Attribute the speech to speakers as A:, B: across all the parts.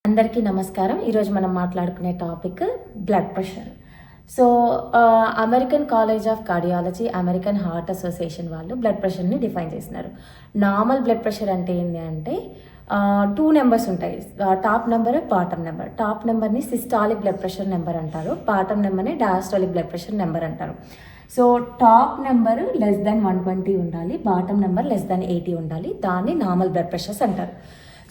A: అందరికీ నమస్కారం. ఈరోజు మనం మాట్లాడుకునే topic blood pressure. So American college of cardiology, American heart association వాళ్ళు బ్లడ్ ప్రెషర్ని డిఫైన్ చేసినారు. నార్మల్ బ్లడ్ ప్రెషర్ అంటే ఏంటి అంటే 2 నెంబర్స్ ఉంటాయి. Top number, bottom number. Top నెంబర్ని సిస్టాలిక్ బ్లడ్ ప్రెషర్ నెంబర్ అంటారు, బాటమ్ నెంబర్ని డయాస్టాలిక్ బ్లడ్ ప్రెషర్ నెంబర్ అంటారు. So top number less than 120 ఉండాలి, బాటమ్ నెంబర్ లెస్ దెన్ 80 ఉండాలి. దాన్ని నార్మల్ బ్లడ్ ప్రెషర్స్ అంటారు.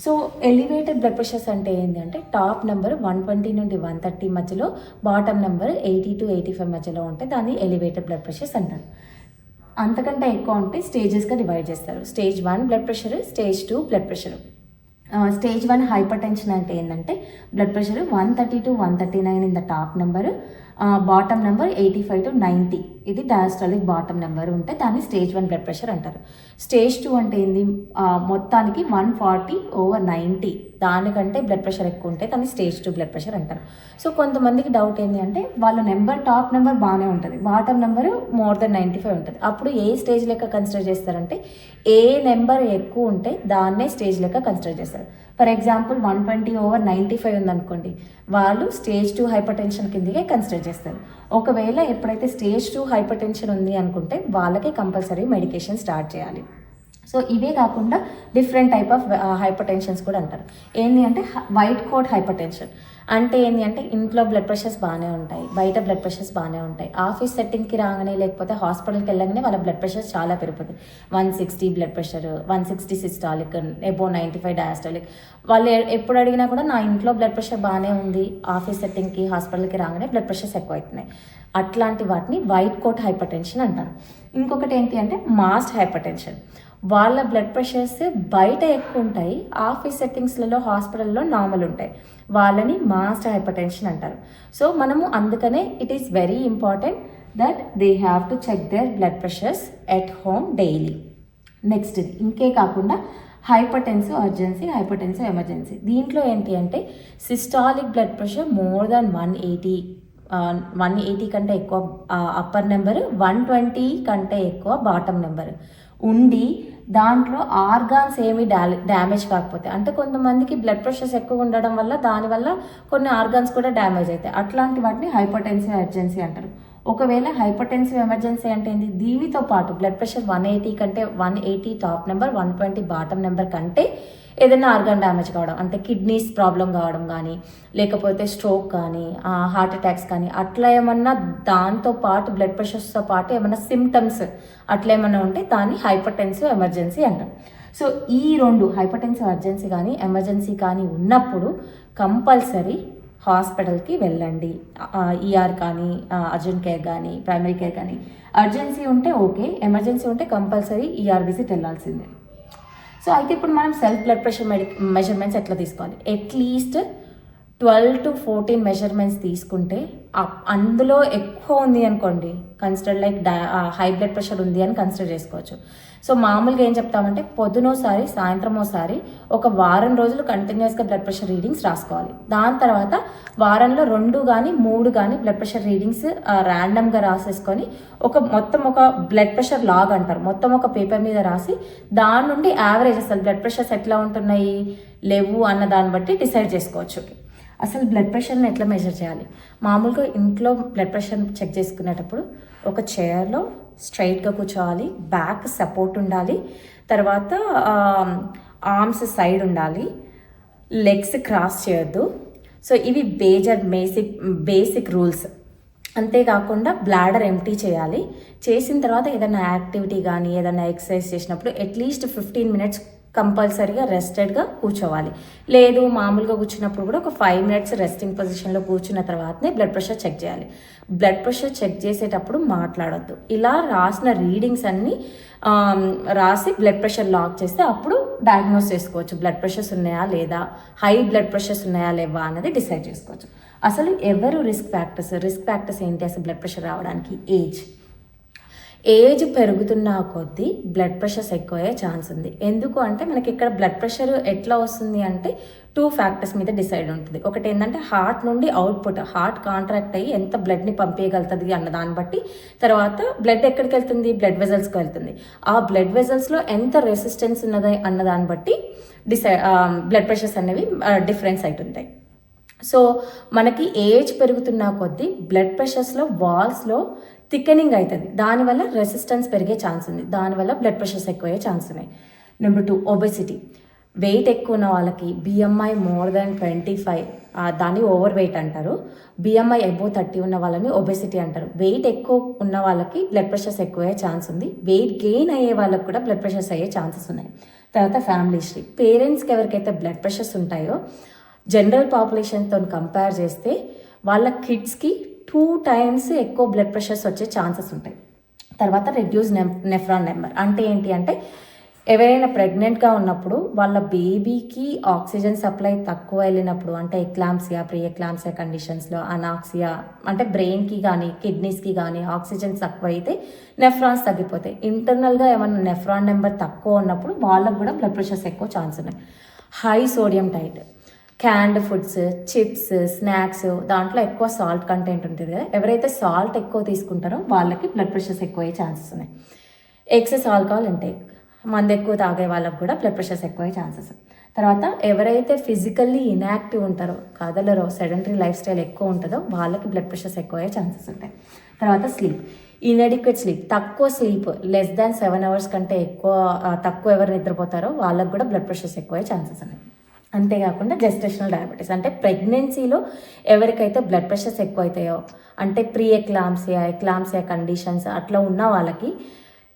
A: సో ఎలివేటెడ్ బ్లడ్ ప్రెషర్స్ అంటే ఏంటి అంటే టాప్ నెంబర్ 120 నుండి 130 మధ్యలో, బాటమ్ నెంబర్ 80 to 85 మధ్యలో ఉంటే దాన్ని ఎలివేటెడ్ బ్లడ్ ప్రెషర్స్ అంటారు. అంతకంటే ఎక్కువ ఉంటే స్టేజెస్గా డివైడ్ చేస్తారు. Stage 1 blood pressure, stage 2 blood pressure. Stage 1 hyper tension అంటే ఏంటంటే blood pressure 130 to 139 in the top number, bottom number 85 to 90 ఇది డయాస్టాలిక్ బాటమ్ నెంబర్ ఉంటే దాన్ని స్టేజ్ 1 బ్లడ్ ప్రెషర్ అంటారు. స్టేజ్ 2 అంటే ఏంది, మొత్తానికి 140/90 దానికంటే బ్లడ్ ప్రెషర్ ఎక్కువ ఉంటే దాన్ని స్టేజ్ 2 బ్లడ్ ప్రెషర్ అంటారు. సో కొంతమందికి డౌట్ ఏంటి అంటే వాళ్ళ నెంబర్ టాప్ నెంబర్ బాగానే ఉంటుంది, బాటమ్ నెంబర్ మోర్ దెన్ 95 ఉంటుంది. అప్పుడు ఏ స్టేజ్ లెక్క కన్సిడర్ చేస్తారంటే ఏ నెంబర్ ఎక్కువ ఉంటే దాన్నే స్టేజ్ లెక్క కన్సిడర్ చేస్తారు. ఫర్ ఎగ్జాంపుల్ 120/95 ఉందనుకోండి, వాళ్ళు స్టేజ్ 2 హైపర్ టెన్షన్ కిందకే కన్సిడర్ చేస్తారు. ఒకవేళ ఎప్పుడైతే స్టేజ్ 2 హైపర్ టెన్షన్ ఉంది అనుకుంటే వాళ్ళకి కంపల్సరీ మెడికేషన్ స్టార్ట్ చేయాలి. సో ఇవే కాకుండా different type of hyper tensions కూడా అంటారు. ఏంటి అంటే వైట్ కోట్ హైపర్ టెన్షన్ అంటే ఏంటి అంటే ఇంట్లో బ్లడ్ ప్రెషర్స్ బాగానే ఉంటాయి, బయట బ్లడ్ ప్రెషర్స్ బాగానే ఉంటాయి. ఆఫీస్ సెట్టింగ్కి రాగానే లేకపోతే హాస్పిటల్కి వెళ్ళగానే వాళ్ళ బ్లడ్ ప్రెషర్ చాలా పెరిగిపోతుంది. 160 blood pressure, 160 systolic, above 95 diastolic. వాళ్ళు ఎప్పుడు అడిగినా కూడా నా ఇంట్లో బ్లడ్ ప్రెషర్ బాగానే ఉంది, ఆఫీస్ సెట్టింగ్కి హాస్పిటల్కి రాగానే బ్లడ్ ప్రెషర్స్ ఎక్కువ అవుతున్నాయి. అట్లాంటి వాటిని వైట్ కోట్ హైపర్ టెన్షన్ అంటారు. ఇంకొకటి ఏంటి అంటే మాస్డ్ హైపర్ టెన్షన్. వాళ్ళ బ్లడ్ ప్రెషర్స్ బయట ఎక్కువ ఉంటాయి, ఆఫీస్ సెట్టింగ్స్లలో హాస్పిటల్లో నార్మల్ ఉంటాయి. వాళ్ళని మాస్డ్ హైపర్ టెన్షన్ అంటారు. సో మనము అందుకనే it is very important that they have to check their blood pressures at home daily. Next ఇంకే కాకుండా hypertensive urgency, hypertensive emergency. దీంట్లో ఏంటి అంటే systolic blood pressure more than 180 కంటే ఎక్కువ అప్పర్ నెంబర్, 120 కంటే ఎక్కువ బాటమ్ నెంబర్ ఉండి దాంట్లో ఆర్గాన్స్ ఏమీ డ్యామేజ్ కాకపోతే, అంటే కొంతమందికి బ్లడ్ ప్రెషర్స్ ఎక్కువ ఉండడం వల్ల దానివల్ల కొన్ని ఆర్గాన్స్ కూడా డ్యామేజ్ అవుతాయి. అట్లాంటి వాటిని హైపర్ టెన్సివ్ ఎమర్జెన్సీ అంటారు. ఒకవేళ హైపర్ టెన్సివ్ ఎమర్జెన్సీ అంటే ఏంటి, దీనితో పాటు బ్లడ్ ప్రెషర్ 180 కంటే 180 టాప్ నెంబర్, 120 బాటమ్ నెంబర్ కంటే ఏదైనా ఆర్గాన్ డ్యామేజ్ కావడం, అంటే కిడ్నీస్ ప్రాబ్లం కావడం కానీ, లేకపోతే స్ట్రోక్ కానీ, హార్ట్ అటాక్స్ కానీ, అట్లా ఏమన్నా దాంతో పాటు బ్లడ్ ప్రెషర్స్తో పాటు ఏమన్నా సిమ్టమ్స్ అట్లా ఏమన్నా ఉంటే దాన్ని హైపర్ టెన్సివ్ ఎమర్జెన్సీ అంటాం. సో ఈ 2 హైపర్ టెన్సివ్ అర్జెన్సీ కానీ ఎమర్జెన్సీ కానీ ఉన్నప్పుడు కంపల్సరీ హాస్పిటల్కి వెళ్ళండి. ఈఆర్ కానీ, అర్జెంట్ కేర్ కానీ, ప్రైమరీ కేర్ కానీ. అర్జెన్సీ ఉంటే ఓకే, ఎమర్జెన్సీ ఉంటే కంపల్సరీ ఈఆర్ విజిట్ వెళ్ళాల్సిందే. సో అయితే ఇప్పుడు మనం సెల్ఫ్ బ్లడ్ ప్రెషర్ మెజర్మెంట్స్ ఎట్లా తీసుకోవాలి, అట్లీస్ట్ 12 to 14 మెజర్మెంట్స్ తీసుకుంటే అందులో ఎక్కువ ఉంది అనుకోండి, consider like high blood pressure ఉంది అని కన్సిడర్ చేసుకోవచ్చు. సో మామూలుగా ఏం చెప్తామంటే పొద్దునోసారి, సాయంత్రం ఒకసారి, ఒక వారం రోజులు కంటిన్యూస్గా బ్లడ్ ప్రెషర్ రీడింగ్స్ రాసుకోవాలి. దాని తర్వాత వారంలో 2 కానీ 3 కానీ బ్లడ్ ప్రెషర్ రీడింగ్స్ ర్యాండమ్గా రాసేసుకొని మొత్తం ఒక బ్లడ్ ప్రెషర్ లాగ్ అంటారు, మొత్తం ఒక పేపర్ మీద రాసి దాని నుండి యావరేజ్ అసలు బ్లడ్ ప్రెషర్స్ ఎట్లా ఉంటున్నాయి లేవు అన్న దాన్ని బట్టి డిసైడ్ చేసుకోవచ్చు. అసలు బ్లడ్ ప్రెషర్ని ఎట్లా మెజర్ చేయాలి, మామూలుగా ఇంట్లో బ్లడ్ ప్రెషర్ చెక్ చేసుకునేటప్పుడు ఒక చైర్లో స్ట్రైట్గా కూర్చోవాలి, బ్యాక్ సపోర్ట్ ఉండాలి, తర్వాత ఆర్మ్స్ సైడ్ ఉండాలి, లెగ్స్ క్రాస్ చేయొద్దు. సో ఇవి బేసిక్ రూల్స్. అంతేకాకుండా బ్లాడర్ ఎంప్టీ చేయాలి. చేసిన తర్వాత ఏదైనా యాక్టివిటీ కానీ ఏదైనా ఎక్సర్సైజ్ చేసినప్పుడు అట్లీస్ట్ 15 minutes కంపల్సరీగా రెస్టెడ్గా కూర్చోవాలి. లేదు మామూలుగా కూర్చున్నప్పుడు కూడా ఒక 5 minutes రెస్టింగ్ పొజిషన్లో కూర్చున్న తర్వాతనే బ్లడ్ ప్రెషర్ చెక్ చేయాలి. బ్లడ్ ప్రెషర్ చెక్ చేసేటప్పుడు మాట్లాడొద్దు. ఇలా రాసిన రీడింగ్స్ అన్నీ రాసి బ్లడ్ ప్రెషర్ లాక్ చేస్తే అప్పుడు డయాగ్నోస్ చేసుకోవచ్చు, బ్లడ్ ప్రెషర్స్ ఉన్నాయా లేదా, హై బ్లడ్ ప్రెషర్స్ ఉన్నాయా లేవా అన్నది డిసైడ్ చేసుకోవచ్చు. అసలు ఎవరు రిస్క్ ఫ్యాక్టర్స్ ఏంటి అసలు బ్లడ్ ప్రెషర్ రావడానికి? ఏజ్ పెరుగుతున్న కొద్దీ బ్లడ్ ప్రెషర్స్ ఎక్కువయ్యే ఛాన్స్ ఉంది. ఎందుకు అంటే మనకి ఇక్కడ బ్లడ్ ప్రెషర్ ఎట్లా వస్తుంది అంటే 2 factors మీద డిసైడ్ ఉంటుంది. ఒకటి ఏంటంటే హార్ట్ నుండి అవుట్పుట్, హార్ట్ కాంట్రాక్ట్ అయ్యి ఎంత బ్లడ్ని పంపించగలుగుతుంది అన్న దాన్ని బట్టి, తర్వాత బ్లడ్ ఎక్కడికి వెళ్తుంది, బ్లడ్ వెజల్స్కి వెళ్తుంది. ఆ బ్లడ్ వెజల్స్లో ఎంత రెసిస్టెన్స్ ఉన్నది అన్న దాన్ని బట్టి బ్లడ్ ప్రెషర్స్ అనేవి డిఫరెన్స్ అవుతుంటాయి. సో మనకి ఏజ్ పెరుగుతున్న కొద్దీ బ్లడ్ ప్రెషర్స్లో వాల్స్లో థిక్కెనింగ్ అవుతుంది, దానివల్ల రెసిస్టెన్స్ పెరిగే ఛాన్స్ ఉంది, దానివల్ల బ్లడ్ ప్రెషర్స్ ఎక్కువయ్యే ఛాన్స్ ఉన్నాయి. Number 2 obesity. వెయిట్ ఎక్కువ ఉన్న వాళ్ళకి BMI మోర్ దాన్ 25, దాన్ని ఓవర్ వెయిట్ అంటారు. BMI అబోవ్ 30 ఉన్న వాళ్ళని ఒబెసిటీ అంటారు. వెయిట్ ఎక్కువ ఉన్న వాళ్ళకి బ్లడ్ ప్రెషర్స్ ఎక్కువయ్యే ఛాన్స్ ఉంది. వెయిట్ గెయిన్ అయ్యే వాళ్ళకి కూడా బ్లడ్ ప్రెషర్స్ అయ్యే ఛాన్సెస్ ఉన్నాయి. తర్వాత ఫ్యామిలీ హిస్టరీ. పేరెంట్స్కి ఎవరికైతే బ్లడ్ ప్రెషర్స్ ఉంటాయో జనరల్ పాపులేషన్తో కంపేర్ చేస్తే వాళ్ళ కిడ్స్కి 2 times ఎక్కువ బ్లడ్ ప్రెషర్స్ వచ్చే ఛాన్సెస్ ఉంటాయి. తర్వాత రెడ్యూస్ నెఫ్రాన్ నెంబర్ అంటే ఏంటి అంటే ఎవరైనా ప్రెగ్నెంట్గా ఉన్నప్పుడు వాళ్ళ బేబీకి ఆక్సిజన్ సప్లై తక్కువ వెళ్ళినప్పుడు, అంటే ఎక్లాంప్సియా, ప్రీ ఎక్లాంప్సియా కండిషన్స్లో అనాక్సియా అంటే బ్రెయిన్కి కానీ కిడ్నీస్కి కానీ ఆక్సిజన్ తక్కువ అయితే నెఫ్రాన్స్ తగ్గిపోతాయి. ఇంటర్నల్గా ఏమైనా నెఫ్రాన్ నెంబర్ తక్కువ ఉన్నప్పుడు వాళ్ళకు కూడా బ్లడ్ ప్రెషర్స్ ఎక్కువ ఛాన్స్ ఉన్నాయి. High sodium diet, క్యాండ్ foods, chips, snacks, దాంట్లో ఎక్కువ సాల్ట్ కంటెంట్ ఉంటుంది కదా, ఎవరైతే సాల్ట్ ఎక్కువ తీసుకుంటారో వాళ్ళకి బ్లడ్ ప్రెషర్స్ ఎక్కువ అయ్యే ఛాన్సెస్ ఉన్నాయి. ఎక్సెస్ ఆల్కహాల్ ఇంటేక్, మందు ఎక్కువ తాగే వాళ్ళకు కూడా బ్లడ్ ప్రెషర్స్ ఎక్కువ అయ్యే ఛాన్సెస్. తర్వాత ఎవరైతే ఫిజికల్లీ ఇన్యాక్టివ్ ఉంటారో, కదలరో, సెడెంటరీ లైఫ్ స్టైల్ ఎక్కువ ఉంటుందో వాళ్ళకి బ్లడ్ ప్రెషర్స్ ఎక్కువ అయ్యే ఛాన్సెస్ ఉంటాయి. తర్వాత స్లీప్. ఇన్ఎడిక్వేట్ స్లీప్, తక్కువ స్లీప్, లెస్ దాన్ 7 hours కంటే తక్కువ ఎవరు నిద్రపోతారో వాళ్ళకు కూడా బ్లడ్ ప్రెషర్స్ ఎక్కువ అయ్యే ఛాన్సెస్ ఉన్నాయి. అంతేకాకుండా జెస్టేషనల్ డయాబెటీస్ అంటే ప్రెగ్నెన్సీలో ఎవరికైతే బ్లడ్ ప్రెషర్స్ ఎక్కువ అవుతాయో, అంటే ప్రీ ఎక్లాంప్సియా కండిషన్స్ అట్లా ఉన్న వాళ్ళకి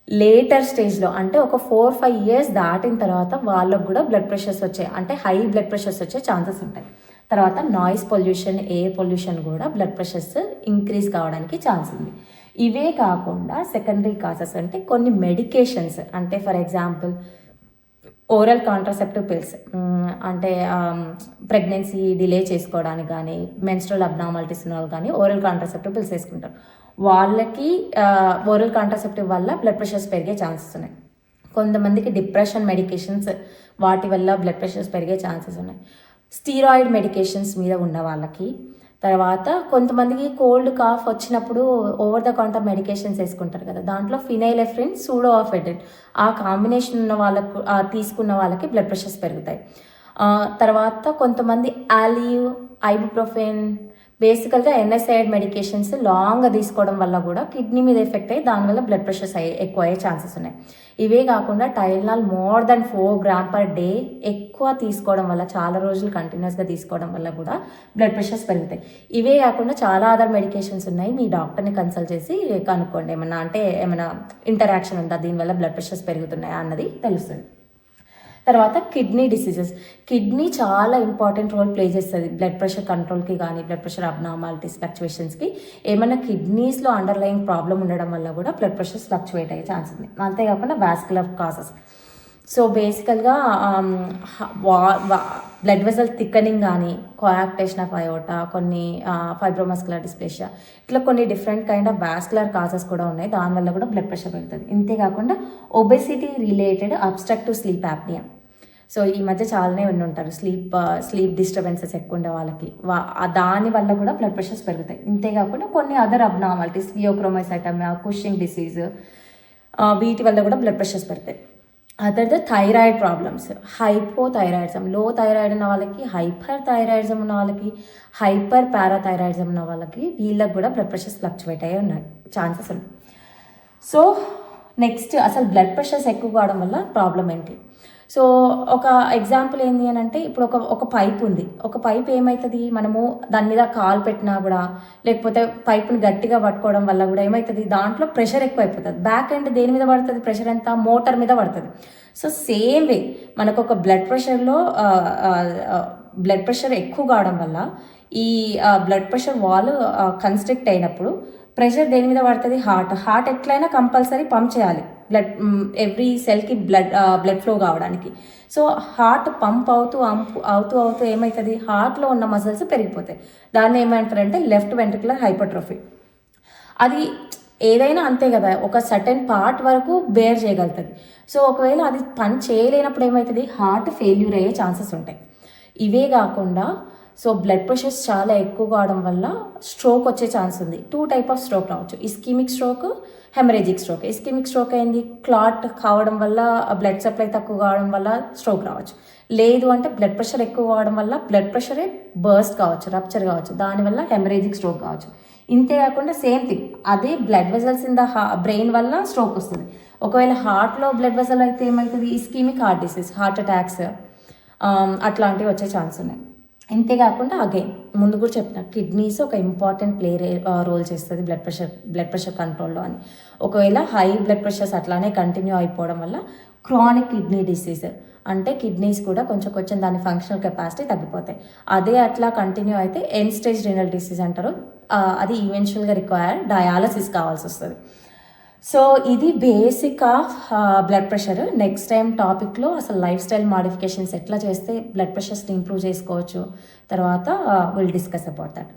A: లేటర్ స్టేజ్లో అంటే ఒక 4-5 years దాటిన తర్వాత వాళ్ళకు కూడా బ్లడ్ ప్రెషర్స్ అంటే హై బ్లడ్ ప్రెషర్స్ వచ్చే ఛాన్సెస్ ఉంటాయి. తర్వాత నాయిస్ పొల్యూషన్, ఎయిర్ పొల్యూషన్ కూడా బ్లడ్ ప్రెషర్స్ ఇంక్రీజ్ కావడానికి ఛాన్స్ ఉంది. ఇవే కాకుండా సెకండరీ కాజెస్ అంటే కొన్ని మెడికేషన్స్, అంటే for example oral contraceptive pills, అంటే ప్రెగ్నెన్సీ డిలే చేసుకోవడానికి కానీ, మెన్స్ట్రల్ అబ్నార్మాలిటీస్ ఉన్న వాళ్ళు కానీ ఓరల్ కాంట్రాసెప్టివ్ పిల్స్ వేసుకుంటారు. వాళ్ళకి ఓరల్ కాంట్రాసెప్టివ్ వల్ల బ్లడ్ ప్రెషర్స్ పెరిగే ఛాన్సెస్ ఉన్నాయి. కొంతమందికి డిప్రెషన్ మెడికేషన్స్ వాటి వల్ల బ్లడ్ ప్రెషర్స్ పెరిగే ఛాన్సెస్ ఉన్నాయి. స్టీరాయిడ్ మెడికేషన్స్ మీద ఉన్న వాళ్ళకి, తర్వాత కొంతమందికి కోల్డ్ కాఫ్ వచ్చినప్పుడు ఓవర్ ద కౌంటర్ మెడికేషన్స్ వేసుకుంటారు కదా, దాంట్లో ఫినైలెఫ్రిన్, సూడోఆఫెడ్రిన్ ఆ కాంబినేషన్ ఉన్న వాళ్ళకు తీసుకున్న వాళ్ళకి బ్లడ్ ప్రెషర్స్ పెరుగుతాయి. తర్వాత కొంతమంది ఆలివ్, ఐబుప్రోఫెన్, బేసికల్గా NSAID మెడికేషన్స్ లాంగ్గా తీసుకోవడం వల్ల కూడా కిడ్నీ మీద ఎఫెక్ట్ అయ్యి దానివల్ల బ్లడ్ ప్రెషర్స్ ఎక్కువ అయ్యే ఛాన్సెస్ ఉన్నాయి. ఇవే కాకుండా Tylenol more than 4 grams per day ఎక్కువ తీసుకోవడం వల్ల, చాలా రోజులు కంటిన్యూస్గా తీసుకోవడం వల్ల కూడా బ్లడ్ ప్రెషర్స్ పెరుగుతాయి. ఇవే కాకుండా చాలా అదర్ మెడికేషన్స్ ఉన్నాయి, మీ డాక్టర్ని కన్సల్ట్ చేసి కనుక్కోండి ఏమైనా ఇంటరాక్షన్ ఉందా, దీనివల్ల బ్లడ్ ప్రెషర్స్ పెరుగుతున్నాయా అన్నది తెలుస్తుంది. తర్వాత కిడ్నీ డిసీజెస్. కిడ్నీ చాలా ఇంపార్టెంట్ రోల్ ప్లే చేస్తుంది బ్లడ్ ప్రెషర్ కంట్రోల్కి కానీ, బ్లడ్ ప్రెషర్ అబ్నార్మాలిటీస్ ఫ్లక్చువేషన్స్కి. ఏమైనా కిడ్నీస్లో అండర్లయింగ్ ప్రాబ్లం ఉండడం వల్ల కూడా బ్లడ్ ప్రెషర్స్ ఫ్లక్చువేట్ అయ్యే ఛాన్స్ ఉంది. అంతేకాకుండా వాస్కులర్ కాజెస్. సో బేసికల్గా బ్లడ్ వెసల్ థిక్కనింగ్ కానీ, కోయాక్టేషన్ ఆఫ్ అయోటా, కొన్ని ఫైబ్రోమస్కులర్ డిస్ప్లేషియా, ఇట్లా కొన్ని different kind of vascular causes కూడా ఉన్నాయి, దానివల్ల కూడా బ్లడ్ ప్రెషర్ పెరుగుతుంది. ఇంతేకాకుండా obesity related obstructive sleep apnoea. So ఈ మధ్య చాలానే ఉంటారు స్లీప్ డిస్టర్బెన్సెస్ ఎక్కువ ఉండే వాళ్ళకి, దానివల్ల కూడా బ్లడ్ ప్రెషర్స్ పెరుగుతాయి. ఇంతేకాకుండా కొన్ని అదర్ అబ్నార్మాలిటీస్, ఫియోక్రోమోసైటమియా, కుషింగ్ డిసీజ్, వీటి వల్ల కూడా బ్లడ్ ప్రెషర్స్ పెరుగుతాయి. అదర్ థైరాయిడ్ ప్రాబ్లమ్స్, హైపోథైరాయిడిజం, లో థైరాయిడ్ ఉన్న వాళ్ళకి, హైపర్ థైరాయిడిజం ఉన్న వాళ్ళకి, హైపర్ పారాథైరాయిడిజం ఉన్న వాళ్ళకి, వీళ్ళకి కూడా బ్లడ్ ప్రెషర్స్ ఫ్లక్చువేట్ అయ్యే ఉన్నాయి ఛాన్సెస్ ఉన్నాయి. సో నెక్స్ట్ అసలు బ్లడ్ ప్రెషర్స్ ఎక్కువ కావడం వల్ల ప్రాబ్లం ఏంటి? సో ఒక ఎగ్జాంపుల్ ఏంటి అని అంటే, ఇప్పుడు ఒక పైప్ ఉంది, ఒక పైప్ ఏమవుతుంది, మనము దాని మీద కాలు పెట్టినా కూడా, లేకపోతే పైప్ని గట్టిగా పట్టుకోవడం వల్ల కూడా ఏమవుతుంది, దాంట్లో ప్రెషర్ ఎక్కువ అయిపోతుంది. బ్యాక్ ఎండ్ దేని మీద పడుతుంది ప్రెషర్ అంతా? మోటార్ మీద పడుతుంది. సో సేమ్ వే మనకు ఒక బ్లడ్ ప్రెషర్ ఎక్కువ కావడం వల్ల ఈ బ్లడ్ ప్రెషర్ వాల్ కన్స్ట్రిక్ట్ అయినప్పుడు ప్రెషర్ దేని మీద పడుతుంది? హార్ట్ ఎట్లయినా కంపల్సరీ పంప్ చేయాలి ఎవ్రీ సెల్కి బ్లడ్ ఫ్లో కావడానికి. సో హార్ట్ పంప్ అవుతూ ఏమవుతుంది, హార్ట్లో ఉన్న మజిల్స్ పెరిగిపోతాయి. దాన్ని ఏమంటారంటే లెఫ్ట్ వెంట్రికులర్ హైపర్ట్రోఫీ. అది ఏదైనా అంతే కదా, ఒక సర్టెన్ పార్ట్ వరకు బేర్ చేయగలుగుతుంది. సో ఒకవేళ అది పని చేయలేనప్పుడు ఏమవుతుంది, హార్ట్ ఫెయిల్యూర్ అయ్యే ఛాన్సెస్ ఉంటాయి. ఇవే కాకుండా సో బ్లడ్ ప్రెషర్స్ చాలా ఎక్కువ కావడం వల్ల స్ట్రోక్ వచ్చే ఛాన్స్ ఉంది. 2 types ఆఫ్ స్ట్రోక్ రావచ్చు, ischaemic stroke, haemorrhagic stroke. Ischaemic stroke అయింది క్లాట్ కావడం వల్ల, బ్లడ్ సప్లై తక్కువ కావడం వల్ల స్ట్రోక్ రావచ్చు. లేదు అంటే బ్లడ్ ప్రెషర్ ఎక్కువ అవడం వల్ల బ్లడ్ ప్రెషరే బర్స్ట్ కావచ్చు, రప్చర్ కావచ్చు, దానివల్ల హెమరేజిక్ స్ట్రోక్ కావచ్చు. ఇంతే కాకుండా సేమ్ థింగ్, అదే blood vessels in the brain వల్ల స్ట్రోక్ వస్తుంది. ఒకవేళ హార్ట్లో బ్లడ్ వెజల్ అయితే ఏమవుతుంది, ischemic heart disease, heart attacks అట్లాంటివి వచ్చే ఛాన్స్ ఉన్నాయి. ఇంతేకాకుండా అగైన్ ముందు కూడా చెప్పిన కిడ్నీస్ ఒక ఇంపార్టెంట్ రోల్ చేస్తుంది బ్లడ్ ప్రెషర్ కంట్రోల్లో అని. ఒకవేళ హై బ్లడ్ ప్రెషర్స్ అట్లానే కంటిన్యూ అయిపోవడం వల్ల క్రానిక్ కిడ్నీ డిసీజ్ అంటే కిడ్నీస్ కూడా కొంచెం దాని ఫంక్షనల్ కెపాసిటీ తగ్గిపోతాయి. అదే అట్లా కంటిన్యూ అయితే ఎండ్ స్టేజ్ రీనల్ డిసీజ్ అంటారు. అది ఈవెన్చువల్గా రిక్వైర్ డయాలసిస్ కావాల్సి వస్తుంది. సో ఇది basic of blood pressure. Next time టాపిక్లో అసలు లైఫ్ స్టైల్ మాడిఫికేషన్స్ ఎట్లా చేస్తే బ్లడ్ ప్రెషర్స్ని ఇంప్రూవ్ చేసుకోవచ్చు తర్వాత విల్ డిస్కస్ అబౌట్ దట్.